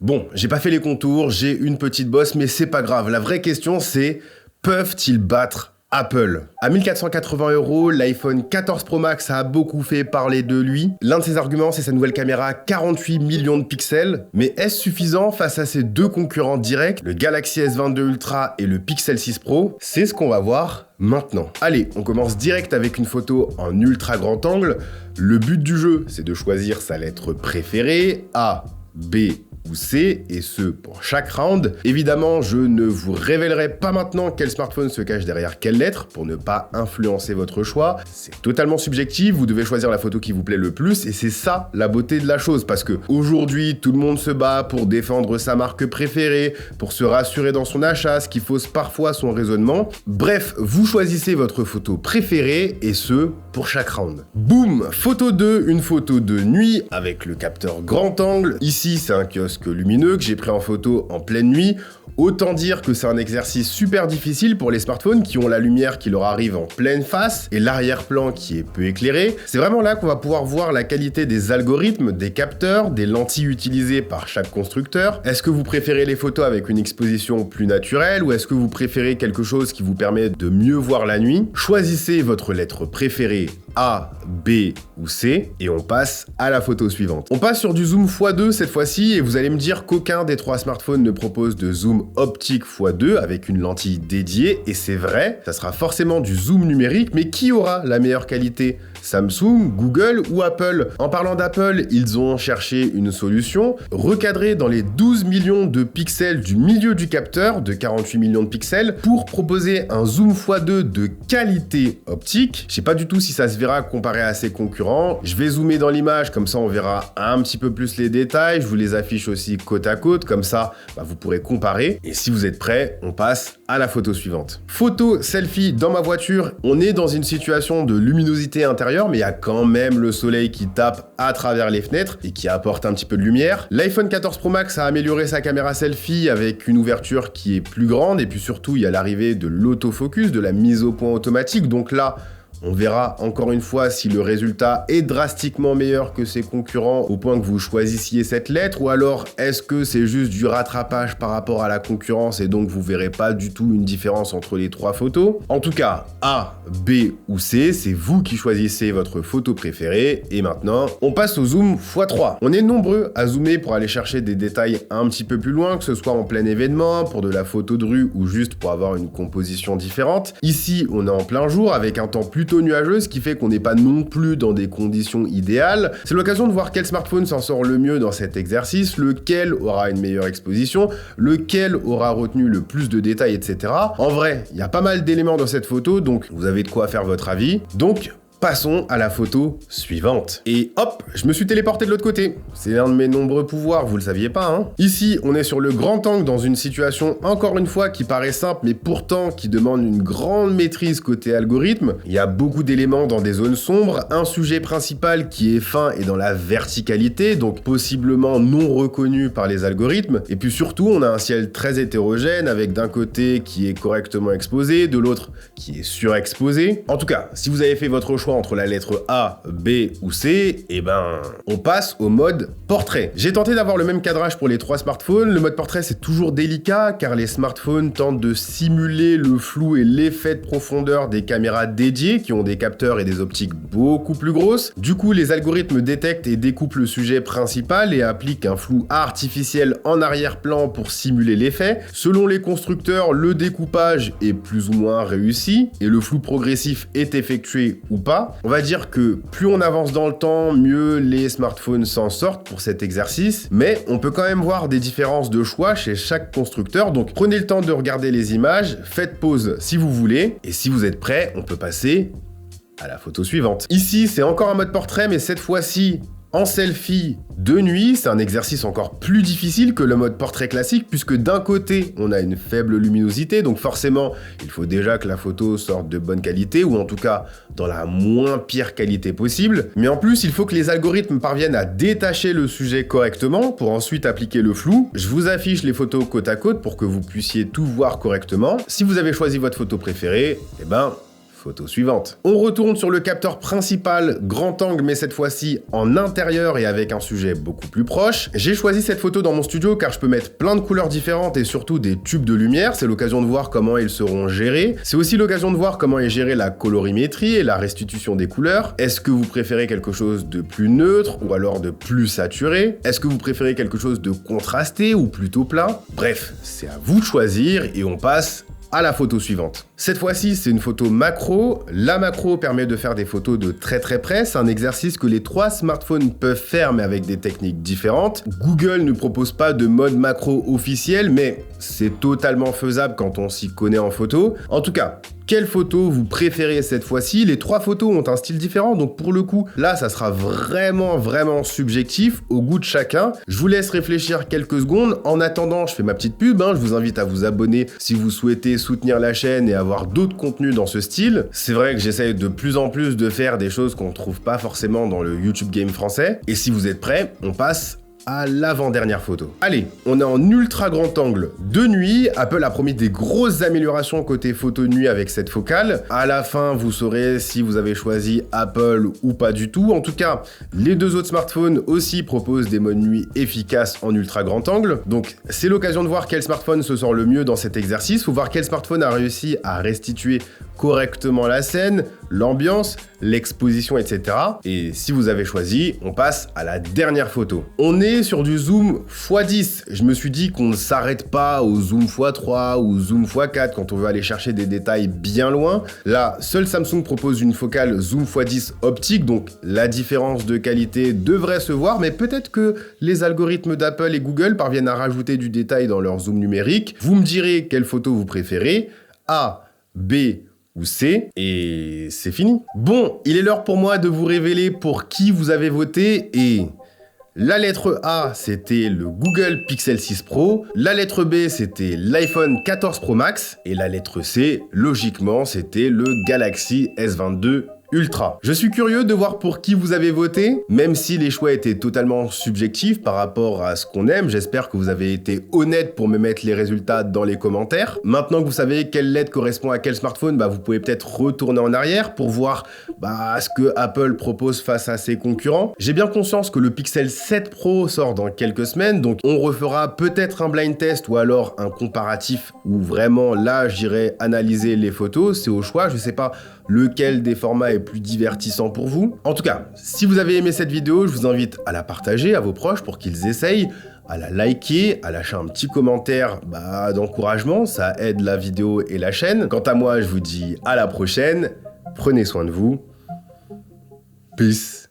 Bon, j'ai pas fait les contours, j'ai une petite bosse, mais c'est pas grave. La vraie question c'est, peuvent-ils battre Apple? À 1480 €, l'iPhone 14 Pro Max a beaucoup fait parler de lui. L'un de ses arguments, c'est sa nouvelle caméra 48 millions de pixels. Mais est-ce suffisant face à ces deux concurrents directs, le Galaxy S22 Ultra et le Pixel 6 Pro? C'est ce qu'on va voir maintenant. Allez, on commence direct avec une photo en ultra grand angle. Le but du jeu, c'est de choisir sa lettre préférée, A, B ou C, et ce pour chaque round. Évidemment, je ne vous révélerai pas maintenant quel smartphone se cache derrière quelle lettre pour ne pas influencer votre choix. C'est totalement subjectif, vous devez choisir la photo qui vous plaît le plus, et c'est ça la beauté de la chose, parce que aujourd'hui, tout le monde se bat pour défendre sa marque préférée, pour se rassurer dans son achat, ce qui fausse parfois son raisonnement. Bref, vous choisissez votre photo préférée, et ce pour chaque round. Boum, photo 2, une photo de nuit avec le capteur grand angle. Ici, c'est un kiosque lumineux que j'ai pris en photo en pleine nuit. Autant dire que c'est un exercice super difficile pour les smartphones qui ont la lumière qui leur arrive en pleine face et l'arrière-plan qui est peu éclairé. C'est vraiment là qu'on va pouvoir voir la qualité des algorithmes, des capteurs, des lentilles utilisées par chaque constructeur. Est-ce que vous préférez les photos avec une exposition plus naturelle ou est-ce que vous préférez quelque chose qui vous permet de mieux voir la nuit? Choisissez votre lettre préférée, A, B ou C, et on passe à la photo suivante. On passe sur du zoom x2 cette fois-ci, et vous allez me dire qu'aucun des trois smartphones ne propose de zoom optique x2 avec une lentille dédiée, et c'est vrai, ça sera forcément du zoom numérique, mais qui aura la meilleure qualité? Samsung, Google ou Apple? En parlant d'Apple, ils ont cherché une solution, recadrée dans les 12 millions de pixels du milieu du capteur, de 48 millions de pixels, pour proposer un zoom x2 de qualité optique. Je sais pas du tout si ça se verra comparé à ses concurrents. Je vais zoomer dans l'image, comme ça on verra un petit peu plus les détails. Je vous les affiche aussi côte à côte, comme ça vous pourrez comparer. Et si vous êtes prêts, on passe à la photo suivante. Photo selfie dans ma voiture. On est dans une situation de luminosité intérieure, mais il y a quand même le soleil qui tape à travers les fenêtres et qui apporte un petit peu de lumière. L'iPhone 14 Pro Max a amélioré sa caméra selfie avec une ouverture qui est plus grande, et puis surtout il y a l'arrivée de l'autofocus, de la mise au point automatique. Donc là, on verra encore une fois si le résultat est drastiquement meilleur que ses concurrents au point que vous choisissiez cette lettre, ou alors est-ce que c'est juste du rattrapage par rapport à la concurrence et donc vous verrez pas du tout une différence entre les trois photos. En tout cas, A, B ou C, c'est vous qui choisissez votre photo préférée. Et maintenant, on passe au zoom x3. On est nombreux à zoomer pour aller chercher des détails un petit peu plus loin, que ce soit en plein événement, pour de la photo de rue ou juste pour avoir une composition différente. Ici, on est en plein jour avec un temps plutôt nuageux, ce qui fait qu'on n'est pas non plus dans des conditions idéales. C'est l'occasion de voir quel smartphone s'en sort le mieux dans cet exercice, lequel aura une meilleure exposition, lequel aura retenu le plus de détails, etc. En vrai, il y a pas mal d'éléments dans cette photo, donc vous avez de quoi faire votre avis. Donc, passons à la photo suivante. Et hop, je me suis téléporté de l'autre côté. C'est l'un de mes nombreux pouvoirs, vous le saviez pas, hein? Ici, on est sur le grand angle dans une situation, encore une fois, qui paraît simple, mais pourtant qui demande une grande maîtrise côté algorithme. Il y a beaucoup d'éléments dans des zones sombres, un sujet principal qui est fin et dans la verticalité, donc possiblement non reconnu par les algorithmes. Et puis surtout, on a un ciel très hétérogène, avec d'un côté qui est correctement exposé, de l'autre qui est surexposé. En tout cas, si vous avez fait votre choix entre la lettre A, B ou C, et on passe au mode portrait. J'ai tenté d'avoir le même cadrage pour les trois smartphones. Le mode portrait, c'est toujours délicat car les smartphones tentent de simuler le flou et l'effet de profondeur des caméras dédiées qui ont des capteurs et des optiques beaucoup plus grosses. Du coup, les algorithmes détectent et découpent le sujet principal et appliquent un flou artificiel en arrière-plan pour simuler l'effet. Selon les constructeurs, le découpage est plus ou moins réussi et le flou progressif est effectué ou pas. On va dire que plus on avance dans le temps, mieux les smartphones s'en sortent pour cet exercice, mais on peut quand même voir des différences de choix chez chaque constructeur, donc prenez le temps de regarder les images, faites pause si vous voulez, et si vous êtes prêts, on peut passer à la photo suivante. Ici, c'est encore un mode portrait, mais cette fois-ci en selfie de nuit. C'est un exercice encore plus difficile que le mode portrait classique, puisque d'un côté, on a une faible luminosité, donc forcément, il faut déjà que la photo sorte de bonne qualité, ou en tout cas, dans la moins pire qualité possible. Mais en plus, il faut que les algorithmes parviennent à détacher le sujet correctement, pour ensuite appliquer le flou. Je vous affiche les photos côte à côte pour que vous puissiez tout voir correctement. Si vous avez choisi votre photo préférée, Photo suivante. On retourne sur le capteur principal, grand angle, mais cette fois-ci en intérieur et avec un sujet beaucoup plus proche. J'ai choisi cette photo dans mon studio car je peux mettre plein de couleurs différentes et surtout des tubes de lumière. C'est l'occasion de voir comment ils seront gérés. C'est aussi l'occasion de voir comment est gérée la colorimétrie et la restitution des couleurs. Est-ce que vous préférez quelque chose de plus neutre ou alors de plus saturé? Est-ce que vous préférez quelque chose de contrasté ou plutôt plat? Bref, c'est à vous de choisir et on passe à la photo suivante. Cette fois-ci, c'est une photo macro. La macro permet de faire des photos de très près. C'est un exercice que les 3 smartphones peuvent faire, mais avec des techniques différentes. Google ne propose pas de mode macro officiel, mais c'est totalement faisable quand on s'y connaît en photo. En tout cas, quelle photo vous préférez cette fois-ci? Les 3 photos ont un style différent, donc pour le coup, là, ça sera vraiment subjectif au goût de chacun. Je vous laisse réfléchir quelques secondes. En attendant, je fais ma petite pub. Je vous invite à vous abonner si vous souhaitez soutenir la chaîne et avoir d'autres contenus dans ce style. C'est vrai que j'essaye de plus en plus de faire des choses qu'on ne trouve pas forcément dans le YouTube Game français. Et si vous êtes prêts, on passe à l'avant-dernière photo. Allez, on est en ultra grand angle de nuit. Apple a promis des grosses améliorations côté photo de nuit avec cette focale. À la fin, vous saurez si vous avez choisi Apple ou pas du tout. En tout cas, les 2 autres smartphones aussi proposent des modes nuit efficaces en ultra grand angle. Donc, c'est l'occasion de voir quel smartphone se sort le mieux dans cet exercice. Faut voir quel smartphone a réussi à restituer correctement la scène, l'ambiance, l'exposition, etc. Et si vous avez choisi, on passe à la dernière photo. On est sur du zoom x10. Je me suis dit qu'on ne s'arrête pas au zoom x3 ou zoom x4 quand on veut aller chercher des détails bien loin. Là, seul Samsung propose une focale zoom x10 optique, donc la différence de qualité devrait se voir, mais peut-être que les algorithmes d'Apple et Google parviennent à rajouter du détail dans leur zoom numérique. Vous me direz quelle photo vous préférez, A, B ou C, et c'est fini. Bon, il est l'heure pour moi de vous révéler pour qui vous avez voté, et la lettre A, c'était le Google Pixel 6 Pro, la lettre B, c'était l'iPhone 14 Pro Max, et la lettre C, logiquement, c'était le Galaxy S22 Ultra. Je suis curieux de voir pour qui vous avez voté, même si les choix étaient totalement subjectifs par rapport à ce qu'on aime. J'espère que vous avez été honnête pour me mettre les résultats dans les commentaires. Maintenant que vous savez quelle lettre correspond à quel smartphone, vous pouvez peut-être retourner en arrière pour voir ce que Apple propose face à ses concurrents. J'ai bien conscience que le Pixel 7 Pro sort dans quelques semaines, donc on refera peut-être un blind test ou alors un comparatif où vraiment là j'irai analyser les photos. C'est au choix, je sais pas lequel des formats est plus divertissant pour vous. En tout cas, si vous avez aimé cette vidéo, je vous invite à la partager à vos proches pour qu'ils essayent, à la liker, à lâcher un petit commentaire d'encouragement, ça aide la vidéo et la chaîne. Quant à moi, je vous dis à la prochaine, prenez soin de vous, peace.